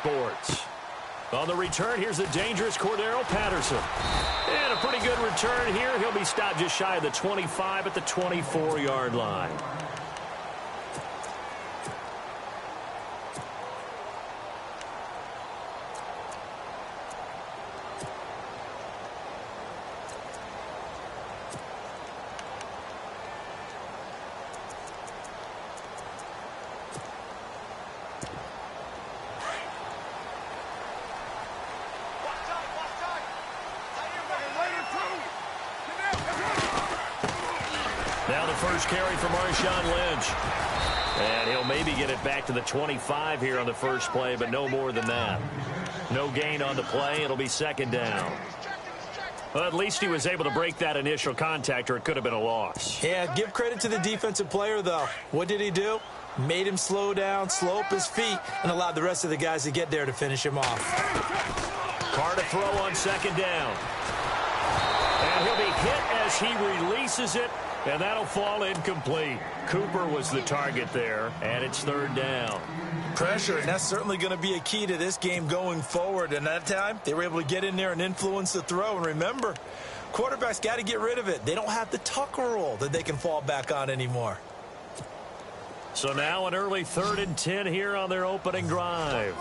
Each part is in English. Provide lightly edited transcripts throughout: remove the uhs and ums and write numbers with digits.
Sports. On the return, here's the dangerous Cordero Patterson. And a pretty good return here. He'll be stopped just shy of the 25 at the 24-yard line. Now the first carry for Marshawn Lynch. And he'll maybe get it back to the 25 here on the first play, but no more than that. No gain on the play. It'll be second down. Well, at least he was able to break that initial contact, or it could have been a loss. Yeah, give credit to the defensive player, though. What did he do? Made him slow down, slow up his feet, and allowed the rest of the guys to get there to finish him off. Carr to throw on second down. And he'll be hit as he releases it. And that'll fall incomplete. Cooper was the target there, and it's third down. Pressure, and that's certainly going to be a key to this game going forward. And that time, they were able to get in there and influence the throw. And remember, quarterbacks got to get rid of it. They don't have the Tucker rule that they can fall back on anymore. So now an early 3rd and 10 here on their opening drive.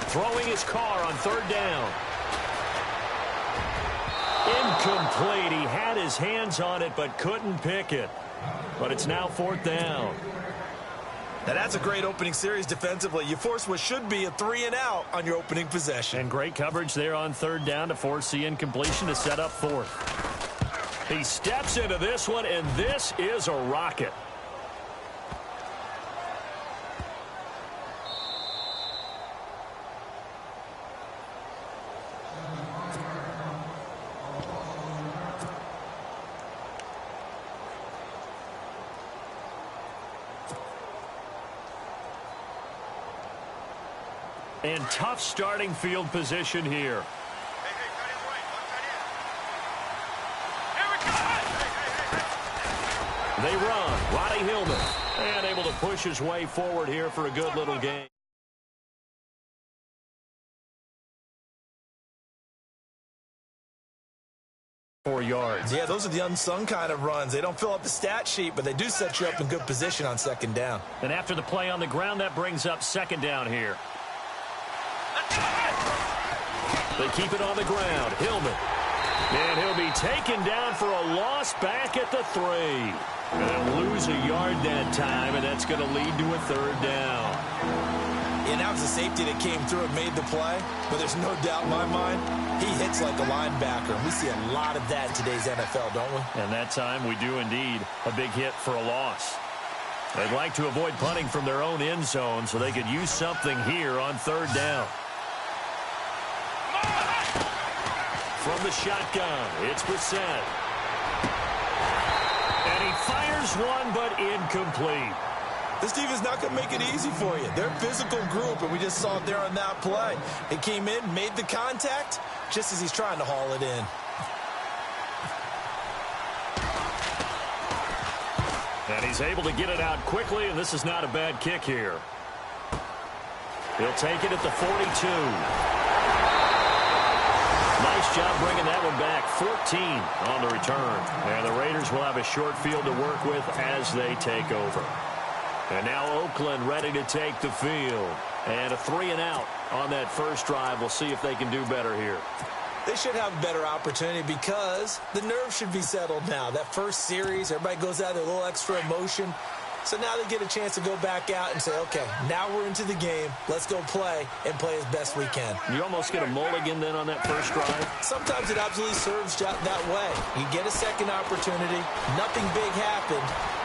Throwing his Carr on third down. Incomplete. He had his hands on it but couldn't pick it. But it's now 4th down. Now that's a great opening series defensively. You force what should be a 3-and-out on your opening possession. And great coverage there on third down to force the incompletion to set up 4th. He steps into this one, and this is a rocket. And tough starting field position here. They run. Roddy Hillman. And able to push his way forward here for a good little game. Yards. Yeah, those are the unsung kind of runs. They don't fill up the stat sheet, but they do set you up in good position on second down. And after the play on the ground, that brings up second down here. They keep it on the ground. Hillman. And he'll be taken down for a loss back at the 3. And lose a yard that time, and that's going to lead to a third down. And that was a safety that came through and made the play. But there's no doubt in my mind, he hits like a linebacker. We see a lot of that in today's NFL, don't we? And that time we do indeed. A big hit for a loss. They'd like to avoid punting from their own end zone so they could use something here on third down. From the shotgun, it's Brissett. And he fires one, but incomplete. This defense is not going to make it easy for you. They're a physical group, and we just saw it there on that play. They came in, made the contact, just as he's trying to haul it in. And he's able to get it out quickly, and this is not a bad kick here. He'll take it at the 42. Nice job bringing that one back. 14 on the return. And the Raiders will have a short field to work with as they take over. And now Oakland ready to take the field. And a 3-and-out on that first drive. We'll see if they can do better here. They should have a better opportunity because the nerves should be settled now. That first series, everybody goes out there with a little extra emotion. So now they get a chance to go back out and say, okay, now we're into the game. Let's go play and play as best we can. You almost get a mulligan then on that first drive? Sometimes it absolutely serves that way. You get a second opportunity. Nothing big happened.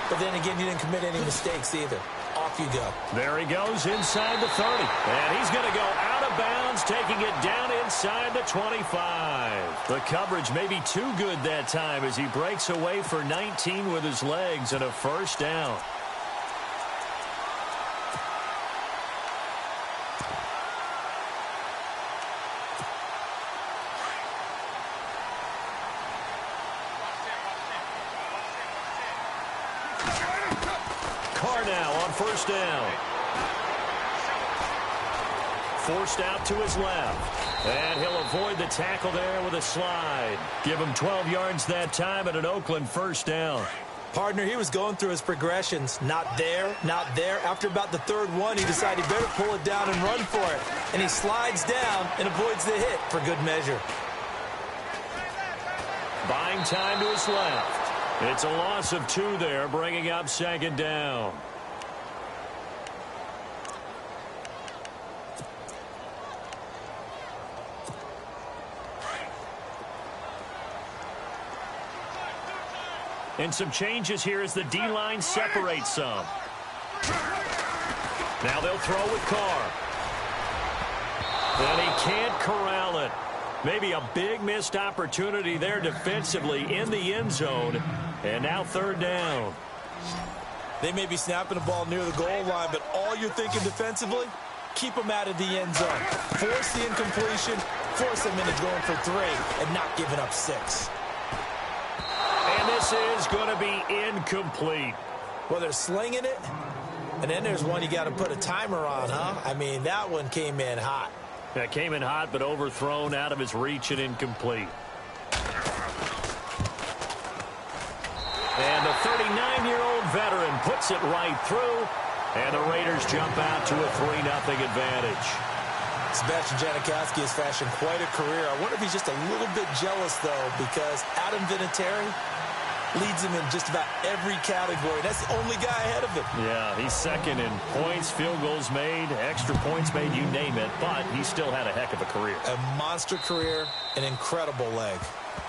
But then again, you didn't commit any mistakes either. Off you go. There he goes inside the 30. And he's going to go out of bounds, taking it down inside the 25. The coverage may be too good that time as he breaks away for 19 with his legs and a first down. Carr now on first down. forced out to his left. And he'll avoid the tackle there with a slide. Give him 12 yards that time and an Oakland first down. Partner, he was going through his progressions. Not there, not there. After about the third one, he decided he better pull it down and run for it. And he slides down and avoids the hit for good measure. Buying time to his left. It's a loss of 2 there, bringing up second down. And some changes here as the D-line separates some. Now they'll throw with Carr. And he can't corral it. Maybe a big missed opportunity there defensively in the end zone. And now third down. They may be snapping the ball near the goal line, but all you're thinking defensively, keep them out of the end zone. Force the incompletion, force them into going for 3, and not giving up 6. And this is going to be incomplete. Well, they're slinging it, and then there's one you got to put a timer on, huh? I mean, that one came in hot. That came in hot, but overthrown out of his reach and incomplete. And the 39-year-old veteran puts it right through, and the Raiders jump out to a 3-0 advantage. Sebastian Janikowski has fashioned quite a career. I wonder if he's just a little bit jealous, though, because Adam Vinatieri leads him in just about every category. That's the only guy ahead of him. Yeah, he's second in points, field goals made, extra points made, you name it, but he still had a heck of a career. A monster career, an incredible leg.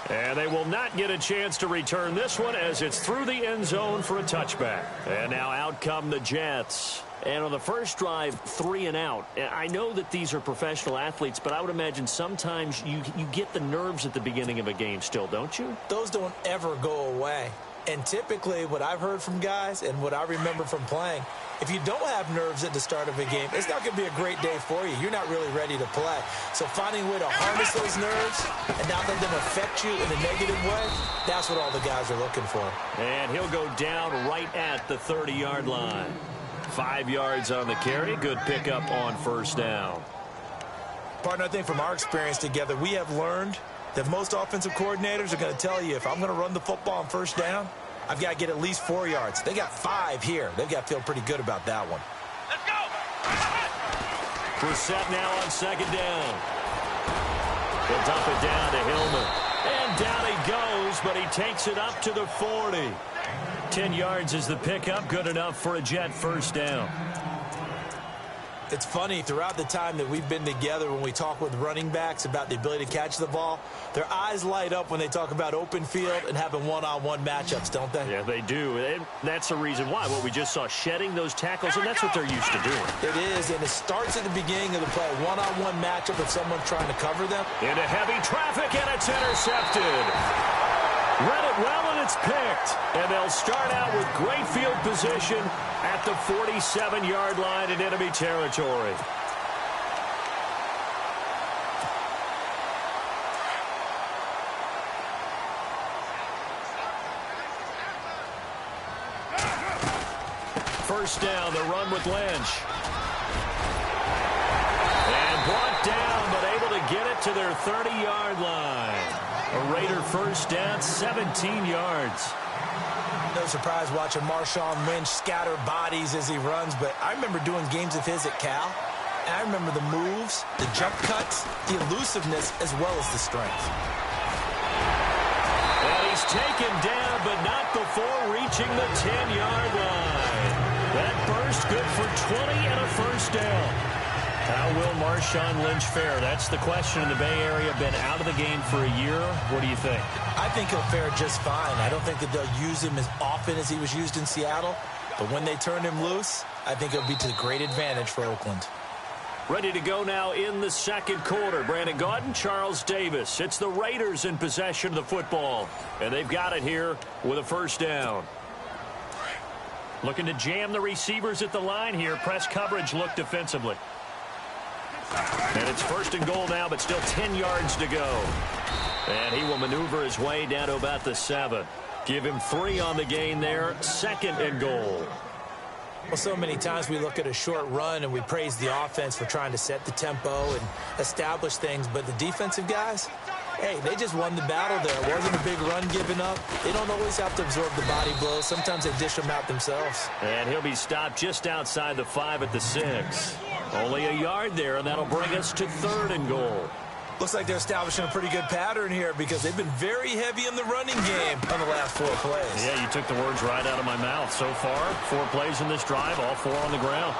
And they will not get a chance to return this one as it's through the end zone for a touchback. And now out come the Jets. And on the first drive, 3 and out. I know that these are professional athletes, but I would imagine sometimes you get the nerves at the beginning of a game still, don't you? Those don't ever go away. And typically what I've heard from guys and what I remember from playing, if you don't have nerves at the start of a game, it's not going to be a great day for you. You're not really ready to play. So finding a way to harness those nerves and not let them affect you in a negative way, that's what all the guys are looking for. And he'll go down right at the 30-yard line. 5 yards on the carry. Good pickup on first down. Partner, I think from our experience together, we have learned that most offensive coordinators are going to tell you if I'm going to run the football on first down, I've got to get at least 4 yards. They got 5 here. They've got to feel pretty good about that one. Let's go. We're set now on second down. He'll dump it down to Hillman. And down he goes, but he takes it up to the 40. 10 yards is the pickup. Good enough for a Jet first down. It's funny, throughout the time that we've been together, when we talk with running backs about the ability to catch the ball, their eyes light up when they talk about open field and having one-on-one matchups, don't they? Yeah, they do. And that's the reason why. What we just saw, shedding those tackles, and that's what they're used to doing. It is, and it starts at the beginning of the play. One-on-one matchup if someone's trying to cover them. Into heavy traffic, and it's intercepted. Read it well, and it's picked. And they'll start out with great field position at the 47-yard line in enemy territory. First down, the run with Lynch. And brought down, but able to get it to their 30-yard line. A Raider first down, 17 yards. No surprise watching Marshawn Lynch scatter bodies as he runs, but I remember doing games of his at Cal, and I remember the moves, the jump cuts, the elusiveness, as well as the strength. And he's taken down, but not before reaching the 10-yard line. That burst good for 20 and a first down. How will Marshawn Lynch fare? That's the question in the Bay Area. Been out of the game for a year. What do you think? I think he'll fare just fine. I don't think that they'll use him as often as he was used in Seattle. But when they turn him loose, I think it'll be to the great advantage for Oakland. Ready to go now in the second quarter. Brandon Gaudin, Charles Davis. It's the Raiders in possession of the football. And they've got it here with a first down. Looking to jam the receivers at the line here. Press coverage look defensively. And it's first and goal now, but still 10 yards to go. And he will maneuver his way down to about the 7. Give him 3 on the gain there. Second and goal. Well, so many times we look at a short run and we praise the offense for trying to set the tempo and establish things, but the defensive guys, hey, they just won the battle there. It wasn't a big run given up. They don't always have to absorb the body blows. Sometimes they dish them out themselves. And he'll be stopped just outside the 5 at the 6. Only a yard there, and that'll bring us to 3rd and goal. Looks like they're establishing a pretty good pattern here because they've been very heavy in the running game on the last 4 plays. Yeah, you took the words right out of my mouth. So far, 4 plays in this drive, all 4 on the ground.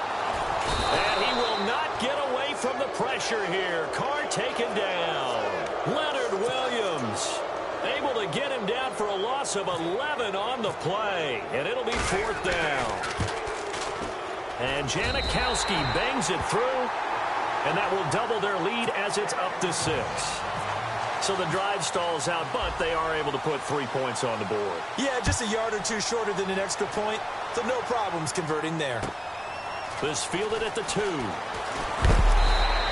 And he will not get away from the pressure here. Carr taken down. Leonard Williams able to get him down for a loss of 11 on the play. And it'll be 4th down. And Janikowski bangs it through. And that will double their lead as it's up to 6. So the drive stalls out, but they are able to put 3 points on the board. Yeah, just a yard or 2 shorter than an extra point. So no problems converting there. This fielded at the 2.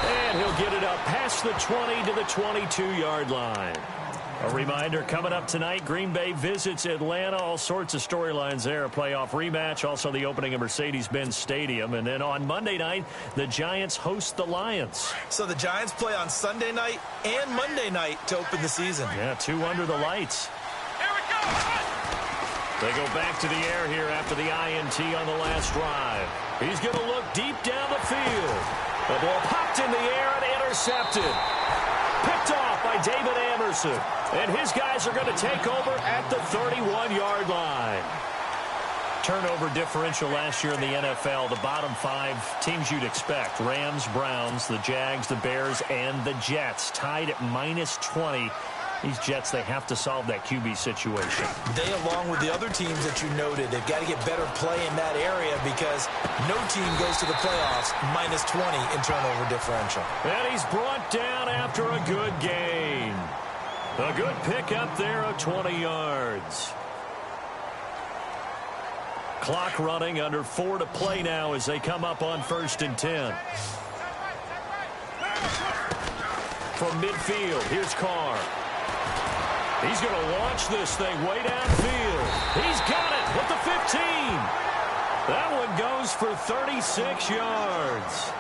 And he'll get it up past the 20 to the 22-yard line. A reminder, coming up tonight, Green Bay visits Atlanta. All sorts of storylines there. A playoff rematch, also the opening of Mercedes-Benz Stadium. And then on Monday night, the Giants host the Lions. So the Giants play on Sunday night and Monday night to open the season. Yeah, 2 under the lights. Here we go. They go back to the air here after the INT on the last drive. He's going to look deep down the field. The ball popped in the air and intercepted. Picked off by David Anderson. And his guys are going to take over at the 31-yard line. Turnover differential last year in the NFL, the bottom 5 teams you'd expect. Rams, Browns, the Jags, the Bears, and the Jets. Tied at -20. These Jets, they have to solve that QB situation. They, along with the other teams that you noted, they've got to get better play in that area because no team goes to the playoffs -20 in turnover differential. And he's brought down after a good gain. A good pickup there of 20 yards. Clock running, under 4 to play now as they come up on 1st and 10. From midfield, here's Carr. He's going to launch this thing way downfield. He's got it with the 15. That one goes for 36 yards.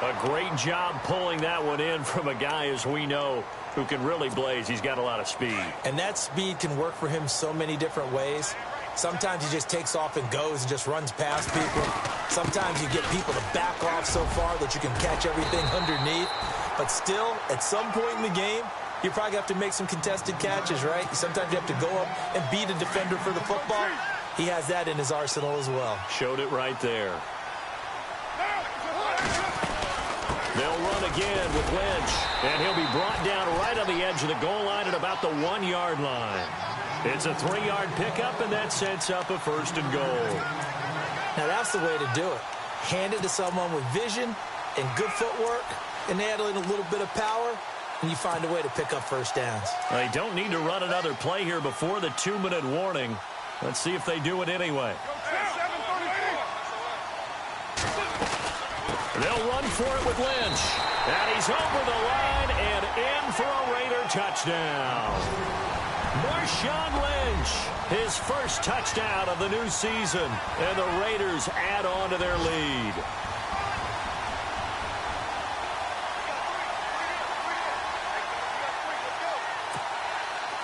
A great job pulling that one in from a guy, as we know, who can really blaze. He's got a lot of speed. And that speed can work for him so many different ways. Sometimes he just takes off and goes and just runs past people. Sometimes you get people to back off so far that you can catch everything underneath. But still, at some point in the game, you probably have to make some contested catches, right? Sometimes you have to go up and beat a defender for the football. He has that in his arsenal as well. Showed it right there. They'll run again with Lynch, and he'll be brought down right on the edge of the goal line at about the 1-yard line. It's a 3-yard pickup, and that sets up a 1st and goal. Now, that's the way to do it. Hand it to someone with vision and good footwork, and add in a little bit of power, and you find a way to pick up 1st downs. They don't need to run another play here before the 2-minute warning. Let's see if they do it anyway. They'll run for it with Lynch. And he's over the line and in for a Raider touchdown. Marshawn Lynch, his first touchdown of the new season. And the Raiders add on to their lead.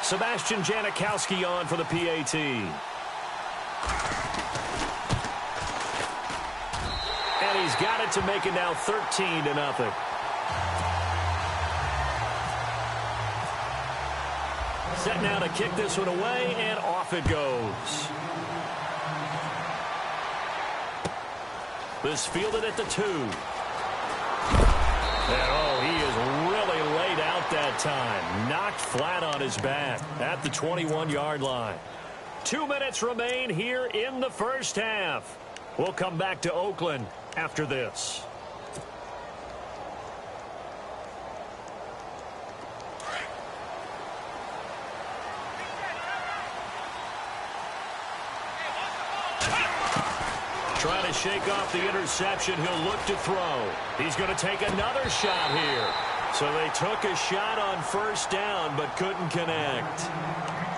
Sebastian Janikowski on for the PAT. And he's got it to make it now 13-0. Set now to kick this one away, and off it goes. This fielded at the 2. And oh, he is really laid out that time. Knocked flat on his back at the 21-yard line. 2 minutes remain here in the first half. We'll come back to Oakland after this. Trying to shake off the interception. He'll look to throw. He's going to take another shot here. So they took a shot on 1st down but couldn't connect.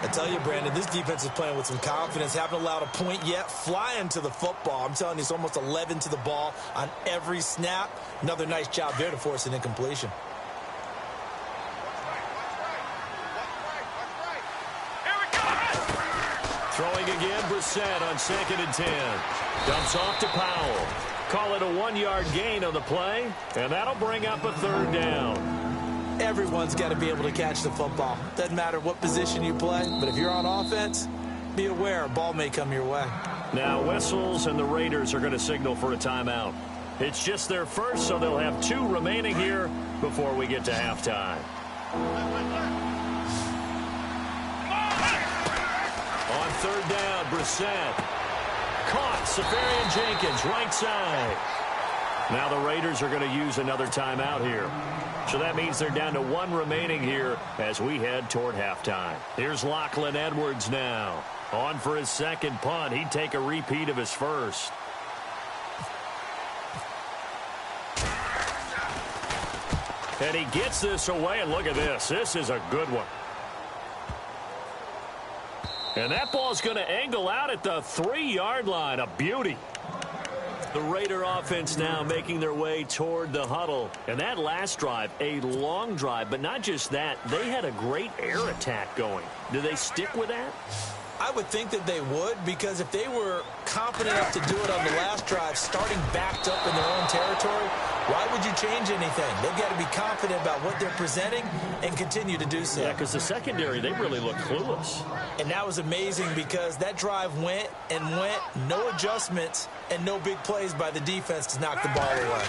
I tell you, Brandon, this defense is playing with some confidence. Haven't allowed a point yet. Flying to the football. I'm telling you, it's almost 11 to the ball on every snap. Another nice job there to force an incompletion. Throwing again, Brissett on 2nd and 10. Dumps off to Powell. Call it a 1-yard gain on the play, and that'll bring up a 3rd down. Everyone's got to be able to catch the football. Doesn't matter what position you play, but if you're on offense, be aware a ball may come your way. Now whistles, and the Raiders are going to signal for a timeout. It's just their first, so they'll have 2 remaining here before we get to halftime. On 3rd down, Brissett. Caught, Safarian Jenkins, right side. Now the Raiders are going to use another timeout here. So that means they're down to 1 remaining here as we head toward halftime. Here's Lachlan Edwards now. On for his 2nd punt. He'd take a repeat of his first. And he gets this away, and look at this. This is a good one. And that ball's going to angle out at the 3-yard line. A beauty. The Raider offense now making their way toward the huddle. And that last drive, a long drive, but not just that. They had a great air attack going. Do they stick with that? I would think that they would, because if they were confident enough to do it on the last drive, starting backed up in their own territory, why would you change anything? They've got to be confident about what they're presenting and continue to do so. Yeah, because the secondary, they really look clueless. And that was amazing because that drive went and went, no adjustments, and no big plays by the defense to knock the ball away.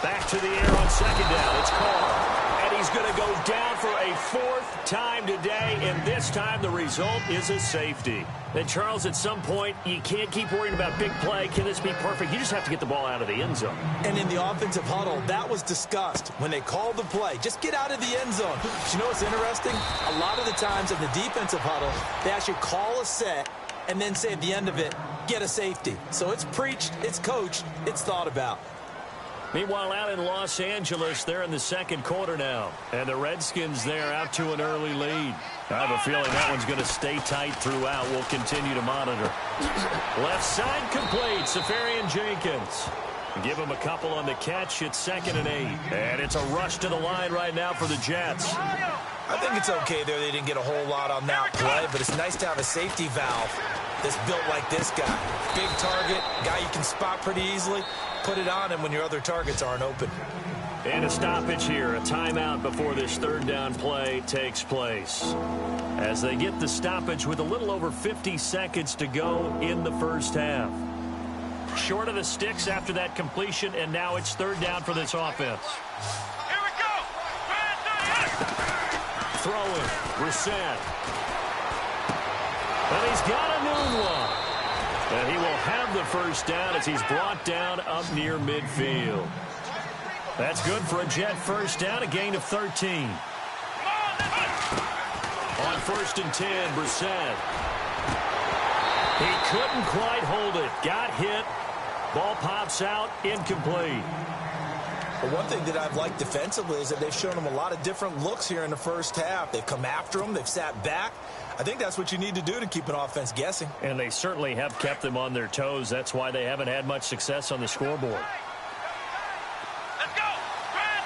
Back to the air on 2nd down. It's Carr. And he's going to go down for a 4th time today, and this time the result is a safety. And, Charles, at some point, you can't keep worrying about big play. Can this be perfect? You just have to get the ball out of the end zone. And in the offensive huddle, that was discussed when they called the play. Just get out of the end zone. But you know what's interesting? A lot of the times in the defensive huddle, they actually call a set and then say at the end of it, get a safety. So it's preached, it's coached, it's thought about. Meanwhile, out in Los Angeles, they're in the 2nd quarter now. And the Redskins there out to an early lead. I have a feeling that one's going to stay tight throughout. We'll continue to monitor. Left side complete, Safarian Jenkins. Give him a couple on the catch. It's 2nd and 8. And it's a rush to the line right now for the Jets. I think it's okay there. They didn't get a whole lot on that play, but it's nice to have a safety valve that's built like this guy. Big target, guy you can spot pretty easily. Put it on him when your other targets aren't open. And a stoppage here, a timeout before this 3rd down play takes place. As they get the stoppage with a little over 50 seconds to go in the first half. Short of the sticks after that completion, and now it's 3rd down for this offense. Here we go! Throwing, Brissett. And he's got a new one. And he will have the 1st down as he's brought down up near midfield. That's good for a Jet 1st down, a gain of 13. On 1st and 10, Brissett. He couldn't quite hold it. Got hit. Ball pops out, incomplete. But one thing that I've liked defensively is that they've shown him a lot of different looks here in the first half. They've come after him. They've sat back. I think that's what you need to do to keep an offense guessing. And they certainly have kept them on their toes. That's why they haven't had much success on the scoreboard. Let's go! Grand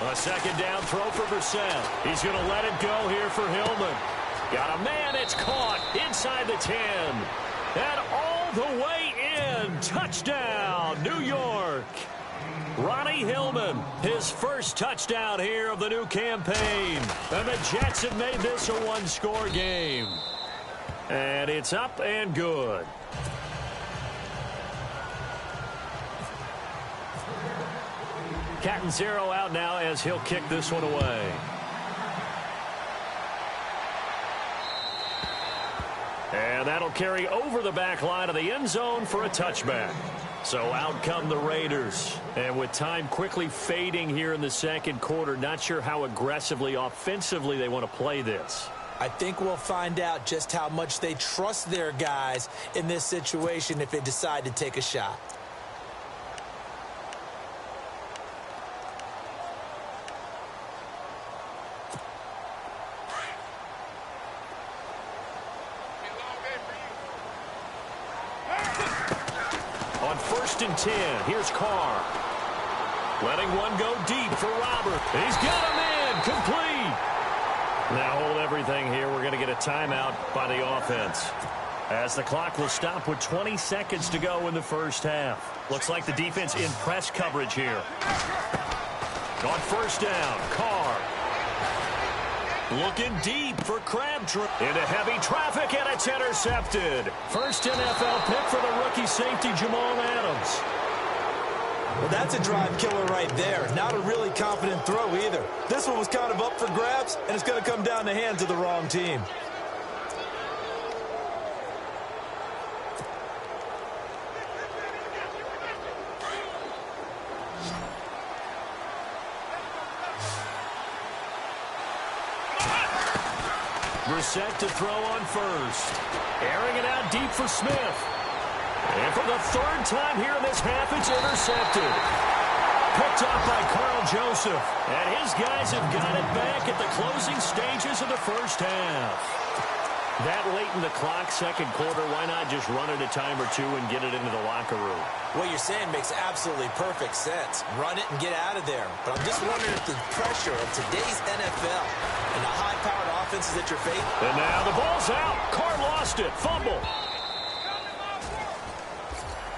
38! A 2nd down throw for Brissett. He's going to let it go here for Hillman. Got a man. It's caught inside the 10. And all the way in. Touchdown, New York. Ronnie Hillman, his 1st touchdown here of the new campaign. And the Jets have made this a 1-score game. And it's up and good. Catanzaro out now as he'll kick this one away. And that'll carry over the back line of the end zone for a touchback. So out come the Raiders. And with time quickly fading here in the 2nd quarter, not sure how aggressively, offensively they want to play this. I think we'll find out just how much they trust their guys in this situation if they decide to take a shot. first and 10. Here's Carr. Letting one go deep for Robert. He's got him in. Complete. Now hold everything here. We're going to get a timeout by the offense, as the clock will stop with 20 seconds to go in the first half. Looks like the defense in press coverage here. On first down, Carr. Looking deep for Crabtree. Into heavy traffic, and it's intercepted. First NFL pick for the rookie safety, Jamal Adams. Well, that's a drive killer right there. Not a really confident throw either. This one was kind of up for grabs, and it's going to come down the hands of the wrong team. Brissett to throw on first. Airing it out deep for Smith. And for the third time here in this half, it's intercepted. Picked up by Carl Joseph. And his guys have got it back at the closing stages of the first half. That late in the clock, second quarter, why not just run it a time or two and get it into the locker room? What you're saying makes absolutely perfect sense. Run it and get out of there. But I'm just wondering if the pressure of today's NFL and the high-powered offenses that you're facing. And now the ball's out. Carr lost it. Fumble.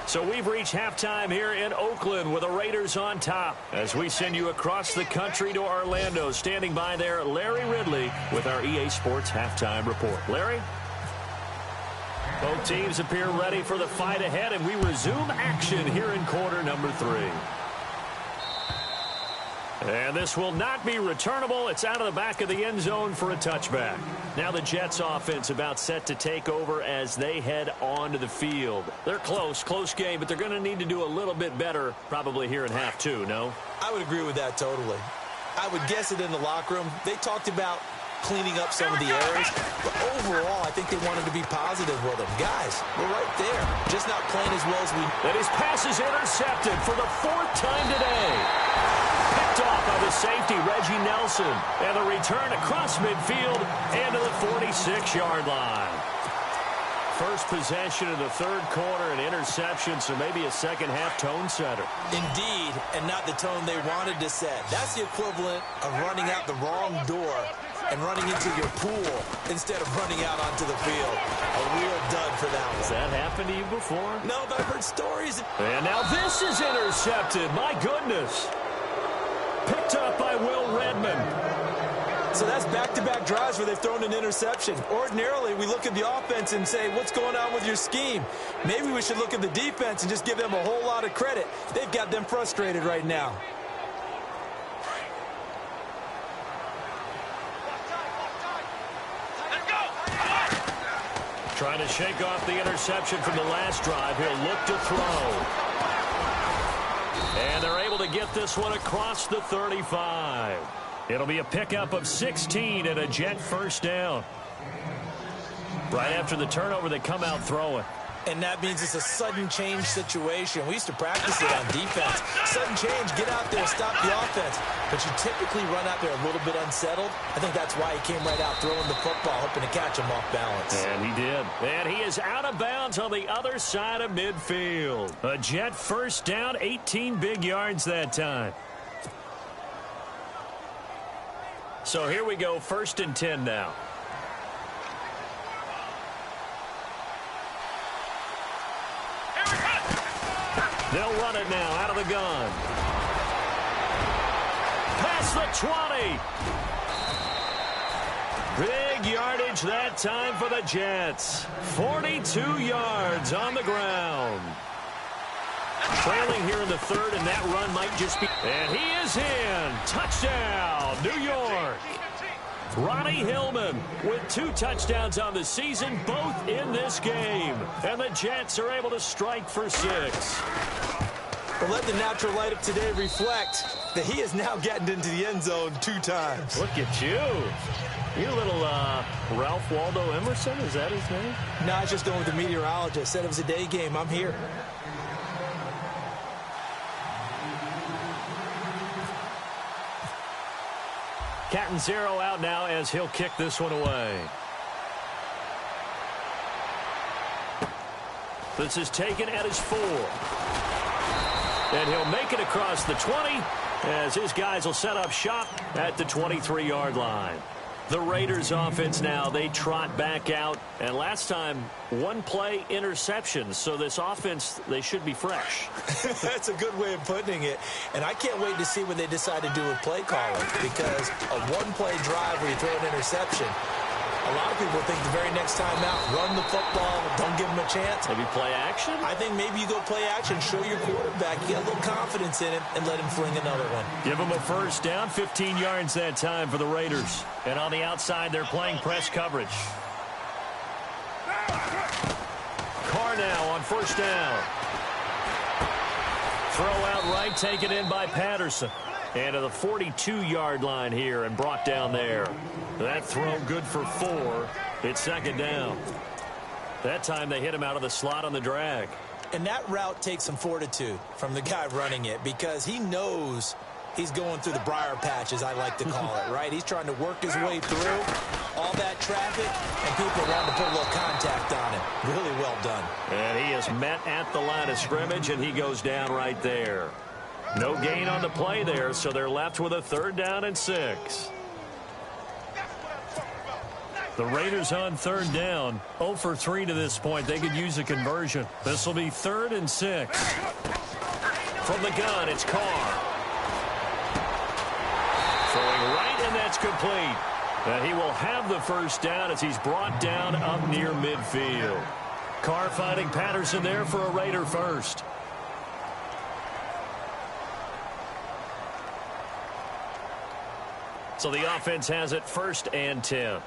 So we've reached halftime here in Oakland with the Raiders on top. As we send you across the country to Orlando, standing by there, Larry Ridley with our EA Sports Halftime Report. Larry? Both teams appear ready for the fight ahead, and we resume action here in quarter number 3. And this will not be returnable. It's out of the back of the end zone for a touchback. Now the Jets offense about set to take over as they head onto the field. They're close game, but they're going to need to do a little bit better probably here in half 2, no? I would agree with that totally. I would guess it in the locker room. They talked about cleaning up some of the errors, but overall, I think they wanted to be positive with them. Guys, we're right there, just not playing as well as we... And his pass is intercepted for the 4th time today. Picked off by the safety, Reggie Nelson. And the return across midfield and to the 46-yard line. First possession of the third quarter, an interception, so maybe a second-half tone setter. Indeed, and not the tone they wanted to set. That's the equivalent of running out the wrong door and running into your pool instead of running out onto the field. A real dud for that one. Has that happened to you before? No, but I've heard stories. And now this is intercepted. My goodness. Picked up by Will Redmond. So that's back-to-back drives where they've thrown an interception. Ordinarily, we look at the offense and say, what's going on with your scheme? Maybe we should look at the defense and just give them a whole lot of credit. They've got them frustrated right now. Trying to shake off the interception from the last drive. He'll look to throw. And they're able to get this one across the 35. It'll be a pickup of 16 and a Jet first down. Right after the turnover, they come out throwing. And that means it's a sudden change situation. We used to practice it on defense. Sudden change, get out there, stop the offense. But you typically run out there a little bit unsettled. I think that's why he came right out throwing the football, hoping to catch him off balance. And he did. And he is out of bounds on the other side of midfield. A Jet first down, 18 big yards that time. So here we go, 1st and 10 now. They'll run it now out of the gun. Past the 20. Big yardage that time for the Jets. 42 yards on the ground. Trailing here in the third, and that run might just be... And he is in. Touchdown, New York. Ronnie Hillman with 2 touchdowns on the season, both in this game. And the Jets are able to strike for 6. Well, let the natural light of today reflect that he is now getting into the end zone 2 times. Look at you. You're a little Ralph Waldo Emerson, is that his name? No, I was just going with the meteorologist. Said it was a day game. I'm here. Catanzaro out now as he'll kick this one away. This is taken at his 4. And he'll make it across the 20 as his guys will set up shop at the 23-yard line. The Raiders offense now, they trot back out. And last time, one play interception. So this offense, they should be fresh. That's a good way of putting it. And I can't wait to see what they decide to do with play calling. Because a one-play drive where you throw an interception, a lot of people think the very next time out, run the football, don't give them a chance. Maybe play action? I think maybe you go play action, show your quarterback, you get a little confidence in him, and let him fling another one. Give him a first down, 15 yards that time for the Raiders. And on the outside, they're playing press coverage. Carr now on first down. Throw out right, taken in by Patterson. And to the 42-yard line here and brought down there. That throw good for 4. It's second down. That time they hit him out of the slot on the drag. And that route takes some fortitude from the guy running it because he knows he's going through the briar patch, as I like to call it, right? He's trying to work his way through all that traffic, and people want to put a little contact on him. Really well done. And he is met at the line of scrimmage, and he goes down right there. No gain on the play there, so they're left with a 3rd down and 6. The Raiders on 3rd down, 0 for 3 to this point. They could use a conversion. This will be 3rd and 6. From the gun, it's Carr. Throwing right, and that's complete. And he will have the first down as he's brought down up near midfield. Carr finding Patterson there for a Raider first. So the offense has it 1st and 10.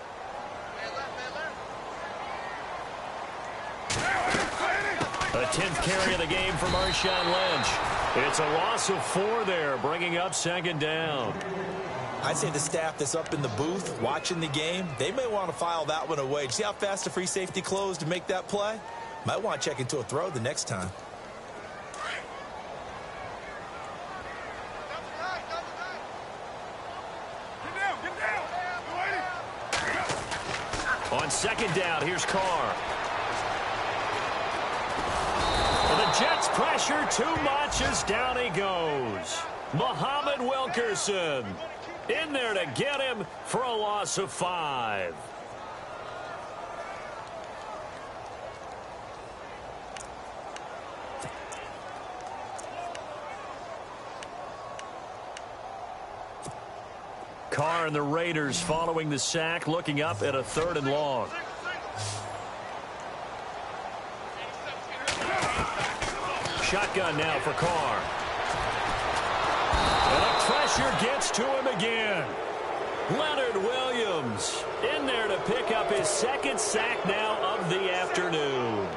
A 10th carry of the game for Marshawn Lynch. It's a loss of 4 there, bringing up 2nd down. I'd say the staff that's up in the booth watching the game, they may want to file that one away. See how fast the free safety closed to make that play? Might want to check into a throw the next time. On 2nd down, here's Carr. The Jets pressure too much as down he goes. Muhammad Wilkerson in there to get him for a loss of 5. Carr and the Raiders following the sack, looking up at a 3rd and long. Shotgun now for Carr. And the pressure gets to him again. Leonard Williams in there to pick up his 2nd sack now of the afternoon.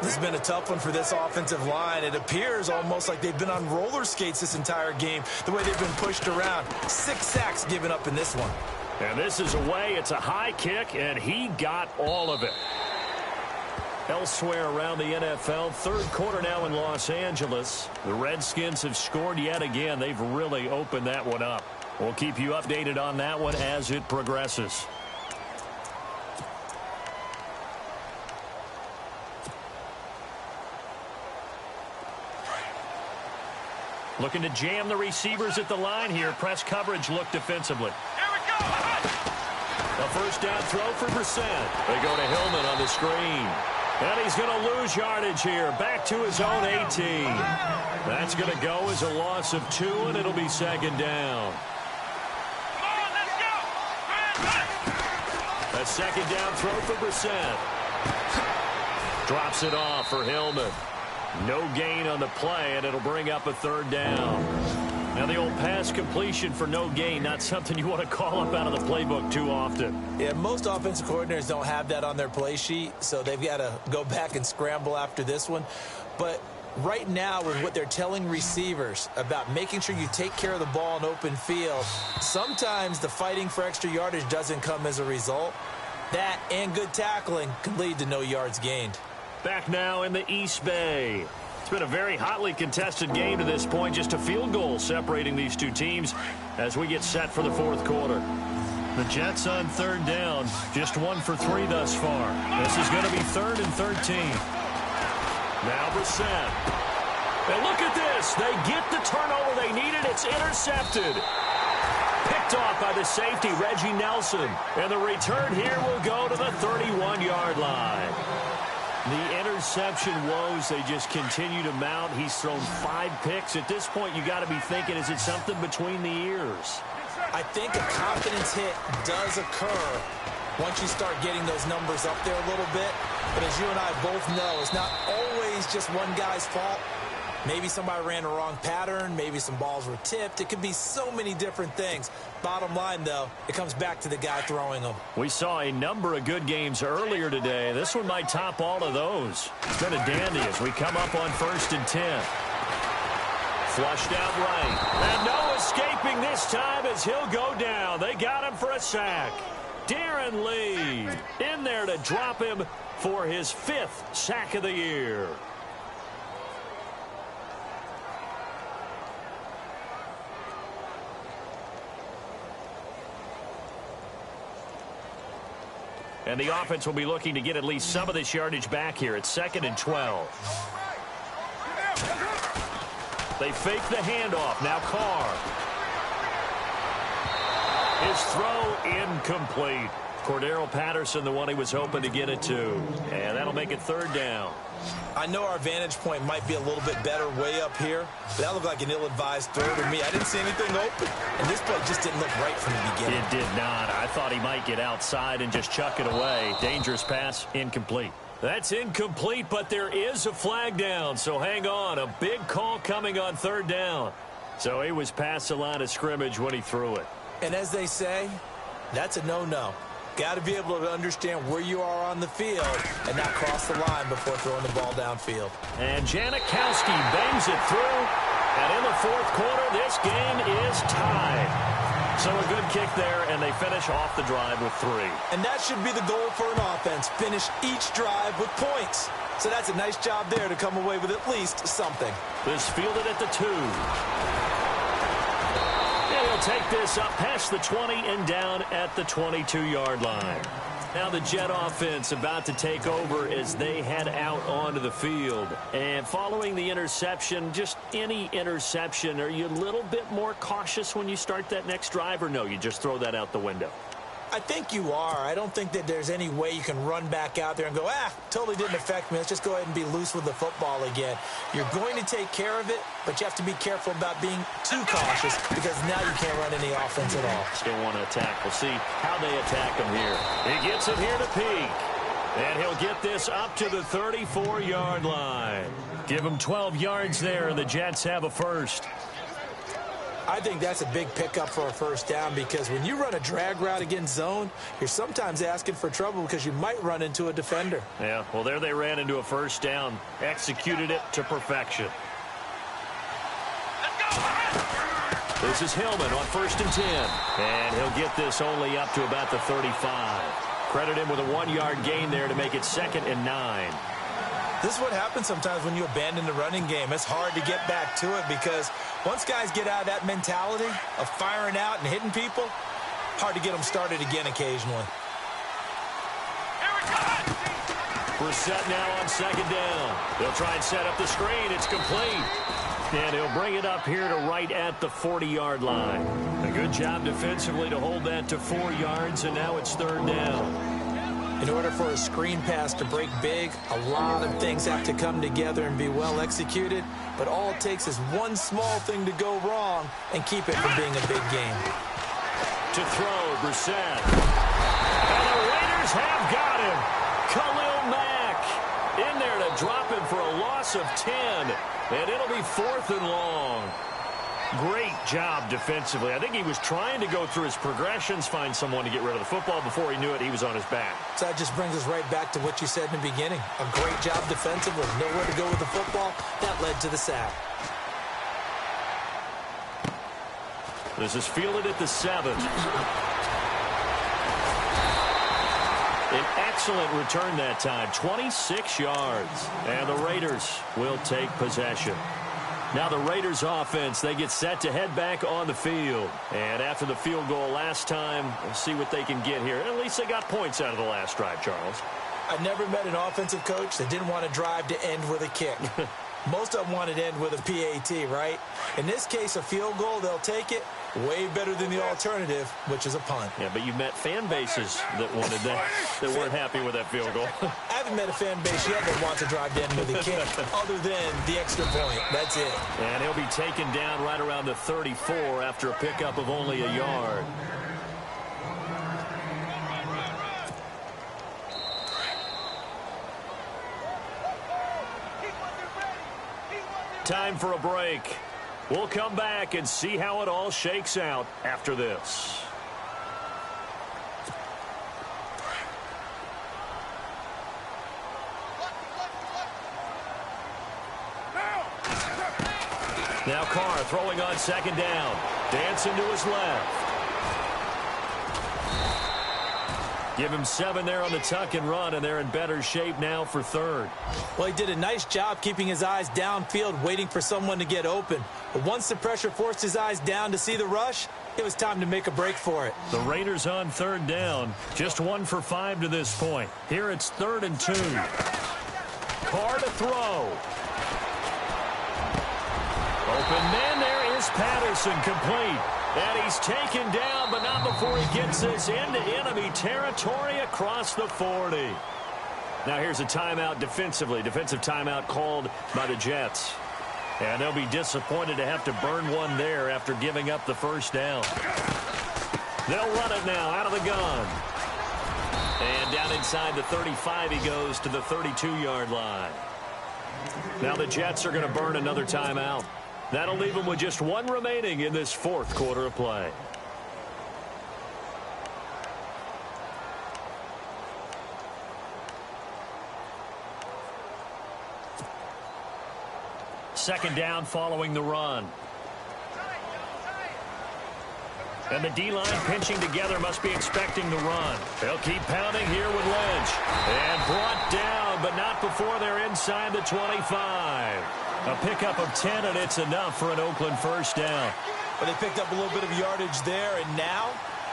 This has been a tough one for this offensive line. It appears almost like they've been on roller skates this entire game, the way they've been pushed around. 6 sacks given up in this one. And this is away. It's a high kick, and he got all of it. Elsewhere around the NFL, 3rd quarter now in Los Angeles. The Redskins have scored yet again. They've really opened that one up. We'll keep you updated on that one as it progresses. Looking to jam the receivers at the line here. Press coverage look defensively. Here we go. A first down throw for Brissett. They go to Hillman on the screen. And he's going to lose yardage here. Back to his own 18. That's going to go as a loss of 2, and it'll be 2nd down. Come on, let's go. A 2nd down throw for Brissett. Drops it off for Hillman. No gain on the play, and it'll bring up a 3rd down. Now, the old pass completion for no gain, not something you want to call up out of the playbook too often. Yeah, most offensive coordinators don't have that on their play sheet, so they've got to go back and scramble after this one. But right now, with what they're telling receivers about making sure you take care of the ball in open field, sometimes the fighting for extra yardage doesn't come as a result. That and good tackling can lead to no yards gained. Back now in the East Bay. It's been a very hotly contested game to this point. Just a field goal separating these two teams as we get set for the 4th quarter. The Jets on 3rd down. Just 1 for 3 thus far. This is going to be 3rd and 13. Now Brissett. And look at this. They get the turnover they needed. It's intercepted. Picked off by the safety, Reggie Nelson. And the return here will go to the 31-yard line. The interception woes, they just continue to mount. He's thrown 5 picks. At this point, you got to be thinking, is it something between the ears? I think a confidence hit does occur once you start getting those numbers up there a little bit. But as you and I both know, it's not always just one guy's fault. Maybe somebody ran the wrong pattern. Maybe some balls were tipped. It could be so many different things. Bottom line, though, it comes back to the guy throwing them. We saw a number of good games earlier today. This one might top all of those. It's been a dandy as we come up on 1st and 10. Flushed out right. And no escaping this time as he'll go down. They got him for a sack. Darren Lee in there to drop him for his 5th sack of the year. And the offense will be looking to get at least some of this yardage back here. It's 2nd and 12. They fake the handoff. Now Carr. His throw incomplete. Cordero Patterson, the one he was hoping to get it to. And that'll make it 3rd down. I know our vantage point might be a little bit better way up here, but that looked like an ill-advised throw to me. I didn't see anything open, and this play just didn't look right from the beginning. It did not. I thought he might get outside and just chuck it away. Dangerous pass, incomplete. That's incomplete, but there is a flag down, so hang on. A big call coming on 3rd down. So he was past the line of scrimmage when he threw it. And as they say, that's a no-no. Got to be able to understand where you are on the field and not cross the line before throwing the ball downfield. And Janikowski bangs it through. And in the 4th quarter, this game is tied. So a good kick there, and they finish off the drive with 3. And that should be the goal for an offense. Finish each drive with points. So that's a nice job there to come away with at least something. This fielded at the 2. He'll take this up past the 20 and down at the 22-yard line. Now the Jet offense about to take over as they head out onto the field. And following the interception, just any interception, are you a little bit more cautious when you start that next drive, or no, you just throw that out the window? I think you are. I don't think that there's any way you can run back out there and go, totally didn't affect me. Let's just go ahead and be loose with the football again. You're going to take care of it, but you have to be careful about being too cautious because now you can't run any offense at all. Still want to attack. We'll see how they attack him here. He gets it here to Peak. And he'll get this up to the 34-yard line. Give him 12 yards there, and the Jets have a first. I think that's a big pickup for a 1st down because when you run a drag route against zone, you're sometimes asking for trouble because you might run into a defender. Yeah, well, there they ran into a 1st down. Executed it to perfection. This is Hillman on 1st and 10. And he'll get this only up to about the 35. Credit him with a 1-yard gain there to make it 2nd and 9. This is what happens sometimes when you abandon the running game. It's hard to get back to it because once guys get out of that mentality of firing out and hitting people, hard to get them started again occasionally. Brissett now on 2nd down. They'll try and set up the screen. It's complete. And he'll bring it up here to right at the 40-yard line. A good job defensively to hold that to 4 yards, and now it's 3rd down. In order for a screen pass to break big, a lot of things have to come together and be well executed. But all it takes is one small thing to go wrong and keep it from being a big game. To throw, Brissett. And the Raiders have got him. Khalil Mack in there to drop him for a loss of 10. And it'll be 4th and long. Great job defensively. I think he was trying to go through his progressions, find someone to get rid of the football. Before he knew it, he was on his back. So that just brings us right back to what you said in the beginning. A great job defensively. Nowhere to go with the football. That led to the sack. This is fielded at the 7. An excellent return that time. 26 yards. And the Raiders will take possession. Now the Raiders offense, they get set to head back on the field. And after the field goal last time, we'll see what they can get here. At least they got points out of the last drive, Charles. I never met an offensive coach that didn't want to drive to end with a kick. Most of them want to end with a PAT, right? In this case, a field goal, they'll take it. Way better than the alternative, which is a punt. Yeah, but you've met fan bases that wanted that weren't happy with that field goal. I haven't met a fan base yet that wants to drive to end with a kick, other than the extra point. That's it. And he'll be taken down right around the 34 after a pickup of only a yard. Time for a break. We'll come back and see how it all shakes out after this. Now Carr throwing on second down. Dancing to his left. Give him 7 there on the tuck and run, and they're in better shape now for third. Well, he did a nice job keeping his eyes downfield, waiting for someone to get open. But once the pressure forced his eyes down to see the rush, it was time to make a break for it. The Raiders on third down. Just 1 for 5 to this point. Here it's 3rd and 2. Carr to throw. Open man, there is Patterson, complete. And he's taken down, but not before he gets this into enemy territory across the 40. Now here's a timeout defensively. Defensive timeout called by the Jets. And they'll be disappointed to have to burn one there after giving up the first down. They'll run it now out of the gun. And down inside the 35 he goes to the 32-yard line. Now the Jets are going to burn another timeout. That'll leave them with just 1 remaining in this 4th quarter of play. Second down following the run. And the D-line pinching together must be expecting the run. They'll keep pounding here with Lynch. And brought down, but not before they're inside the 25. A pickup of 10, and it's enough for an Oakland first down. But they picked up a little bit of yardage there, and now,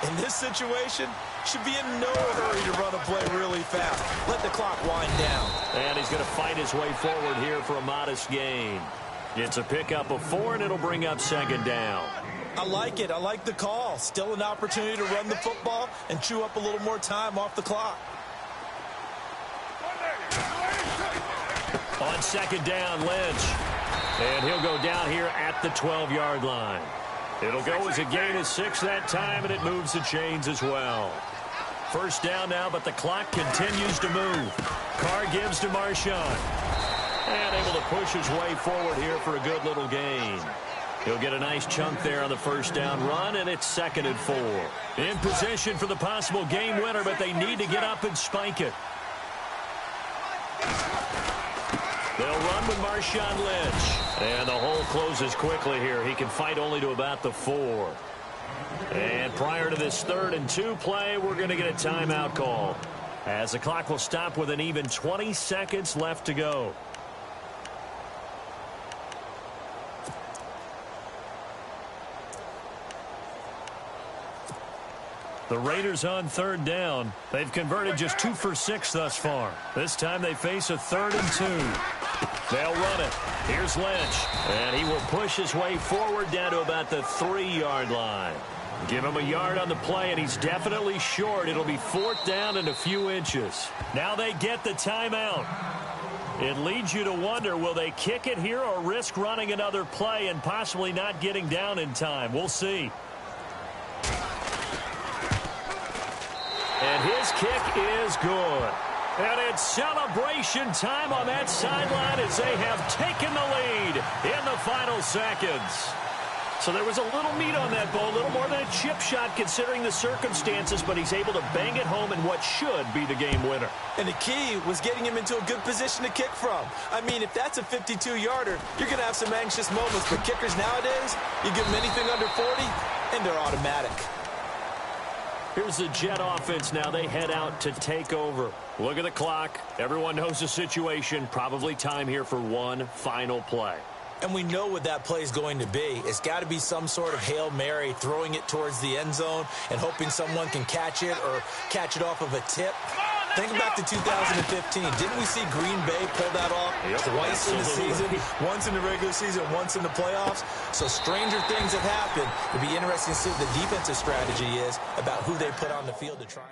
in this situation, should be in no hurry to run a play really fast. Let the clock wind down. And he's going to fight his way forward here for a modest gain. It's a pickup of 4, and it'll bring up second down. I like it. I like the call. Still an opportunity to run the football and chew up a little more time off the clock. On second down, Lynch. And he'll go down here at the 12-yard line. It'll go as a gain of 6 that time, and it moves the chains as well. First down now, but the clock continues to move. Carr gives to Marshawn. And able to push his way forward here for a good little gain. He'll get a nice chunk there on the first down run, and it's 2nd and 4. In position for the possible game winner, but they need to get up and spike it. They'll run with Marshawn Lynch. And the hole closes quickly here. He can fight only to about the 4. And prior to this 3rd and 2 play, we're going to get a timeout call, as the clock will stop with an even 20 seconds left to go. The Raiders on third down. They've converted just 2 for 6 thus far. This time they face a 3rd and 2. They'll run it. Here's Lynch. And he will push his way forward down to about the 3-yard line. Give him a yard on the play, and he's definitely short. It'll be 4th down and a few inches. Now they get the timeout. It leads you to wonder, will they kick it here or risk running another play and possibly not getting down in time? We'll see. And his kick is good. And it's celebration time on that sideline as they have taken the lead in the final seconds. So there was a little meat on that ball, a little more than a chip shot considering the circumstances, but he's able to bang it home in what should be the game winner. And the key was getting him into a good position to kick from. I mean, if that's a 52-yarder, you're going to have some anxious moments, but kickers nowadays, you give them anything under 40, and they're automatic. Here's the Jet offense now. They head out to take over. Look at the clock. Everyone knows the situation. Probably time here for one final play. And we know what that play is going to be. It's got to be some sort of Hail Mary, throwing it towards the end zone and hoping someone can catch it or catch it off of a tip. Think back to 2015. Didn't we see Green Bay pull that off twice in the season? Once in the regular season, once in the playoffs. So stranger things have happened. It'll be interesting to see what the defensive strategy is about who they put on the field to try.